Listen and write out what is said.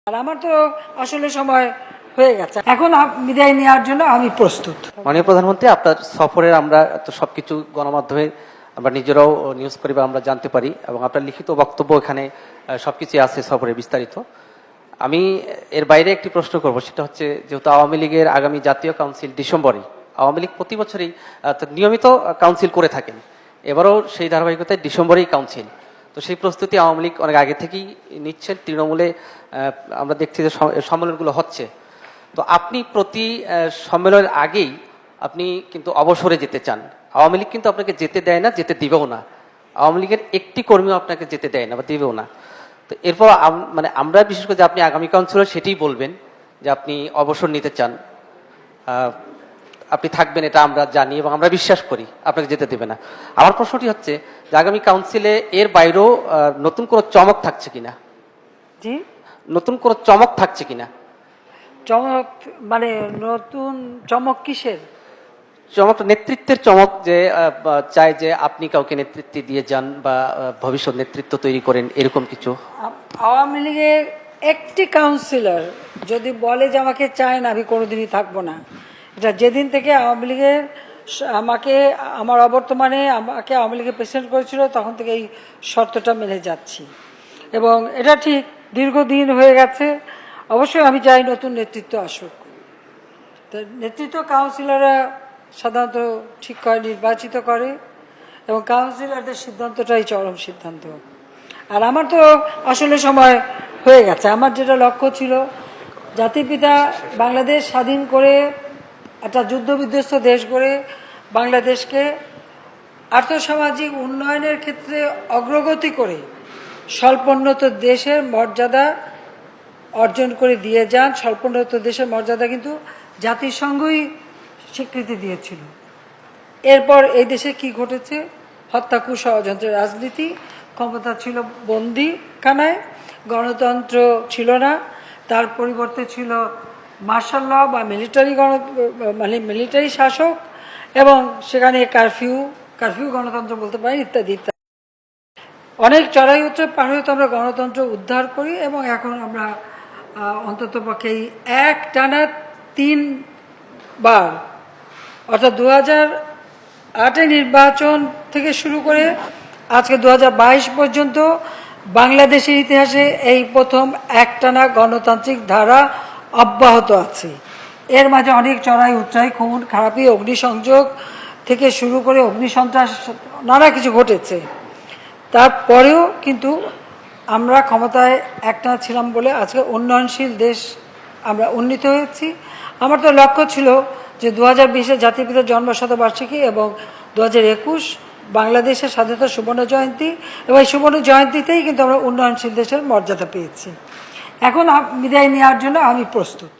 আর আমার তো আসলে সময় হয়ে গেছে, এখন বিদায় নেওয়ার জন্য আমি প্রস্তুত। মাননীয় প্রধানমন্ত্রী, আপনার সফরের আমরা তো সবকিছু গণমাধ্যমে আমরা নিজেরাও নিউজ করি বা আমরা জানতে পারি, এবং আপনার লিখিত বক্তব্য এখানে সবকিছু আছে সফরে বিস্তারিত। আমি এর বাইরে একটি প্রশ্ন করব, সেটা হচ্ছে যেহেতু আওয়ামী লীগের আগামী জাতীয় কাউন্সিল ডিসেম্বরে, আওয়ামী লীগ প্রতি বছরই নিয়মিত কাউন্সিল করে থাকেন, এবারও সেই ধারাবাহিকতায় ডিসেম্বরেই কাউন্সিল। তো সেই প্রস্তুতি আওয়ামী লীগ অনেক আগে থেকেই নিচ্ছেন, তৃণমূলে আমরা দেখছি যে সম্মেলনগুলো হচ্ছে। তো আপনি প্রতি সম্মেলনের আগেই আপনি কিন্তু অবসরে যেতে চান, আওয়ামী লীগ কিন্তু আপনাকে যেতে দেয় না, যেতে দিবেও না। আওয়ামী লীগের একটি কর্মীও আপনাকে যেতে দেয় না বা দিবেও না। তো এরপর মানে আমরা বিশেষ করে যে আপনি আগামী কাউন্সিলর সেটাই বলবেন যে আপনি অবসর নিতে চান, আপনি থাকবেন, এটা আমরা জানি এবং আমরা বিশ্বাস করি আপনাকে যেতে দেবে না। আমার প্রশ্নটি হচ্ছে যে আগামী কাউন্সিলে এর বাইরেও নতুন কোনো চমক থাকছে কিনা? জি, নতুন কোনো চমক থাকছে কিনা? চমক মানে নতুন চমক কিসের? চমক নেতৃত্বের চমক, যে চাই যে আপনি কাউকে নেতৃত্ব দিয়ে যান বা ভবিষ্যৎ নেতৃত্ব তৈরি করেন, এরকম কিছু। আওয়ামী লীগের একটি কাউন্সিলর যদি বলে যে আমাকে চায় না, আমি কোনোদিনই থাকবো না। এটা যেদিন থেকে আওয়ামী লীগের আমাকে আমার অবর্তমানে আমাকে আওয়ামী লীগের প্রেসিডেন্ট করেছিল, তখন থেকে এই শর্তটা মেনে যাচ্ছি এবং এটা ঠিক দীর্ঘদিন হয়ে গেছে। অবশ্যই আমি চাই নতুন নেতৃত্ব আসুক। তো নেতৃত্ব কাউন্সিলররা সাধারণত ঠিক করে, নির্বাচিত করে, এবং কাউন্সিলরদের সিদ্ধান্তটাই চরম সিদ্ধান্ত। আর আমার তো আসলে সময় হয়ে গেছে। আমার যেটা লক্ষ্য ছিল, জাতির পিতা বাংলাদেশ স্বাধীন করে একটা যুদ্ধবিধ্বস্ত দেশ গড়ে বাংলাদেশকে আর্থসামাজিক উন্নয়নের ক্ষেত্রে অগ্রগতি করে স্বল্পোন্নত দেশের মর্যাদা অর্জন করে দিয়ে যান। স্বল্পোন্নত দেশের মর্যাদা কিন্তু জাতিসংঘই স্বীকৃতি দিয়েছিল। এরপর এই দেশে কি ঘটেছে? হত্যা, ষড়যন্ত্রের রাজনীতি, ক্ষমতা ছিল বন্দিখানায়, গণতন্ত্র ছিল না, তার পরিবর্তে ছিল মার্শাল ল বা মিলিটারি শাসক, এবং সেখানে কারফিউ গণতন্ত্র বলতে পারি, ইত্যাদি ইত্যাদি। অনেক চড়াই উৎসব পার হয়ে তো আমরা গণতন্ত্র উদ্ধার করি, এবং এখন আমরা অন্তত পক্ষে এক টানা 3 বার, অর্থাৎ 2008 নির্বাচন থেকে শুরু করে আজকে 2022 পর্যন্ত বাংলাদেশের ইতিহাসে এই প্রথম একটানা গণতান্ত্রিক ধারা অব্যাহত আছে। এর মাঝে অনেক চড়াই উৎরাই, খুন খারাপি, অগ্নিসংযোগ থেকে শুরু করে অগ্নিসন্ত্রাস, নানা কিছু ঘটেছে। তারপরেও কিন্তু আমরা ক্ষমতায় একটানা ছিলাম বলে আজকে উন্নয়নশীল দেশ আমরা উন্নীত হয়েছি। আমার তো লক্ষ্য ছিল যে 2020-এ জাতির পিতার জন্মশতবার্ষিকী এবং 2021 বাংলাদেশের স্বাধীনতা সুবর্ণ জয়ন্তী, এবং এই সুবর্ণ জয়ন্তীতেই কিন্তু আমরা উন্নয়নশীল দেশের মর্যাদা পেয়েছি। এখন বিদায় নেওয়ার জন্য আমি প্রস্তুত।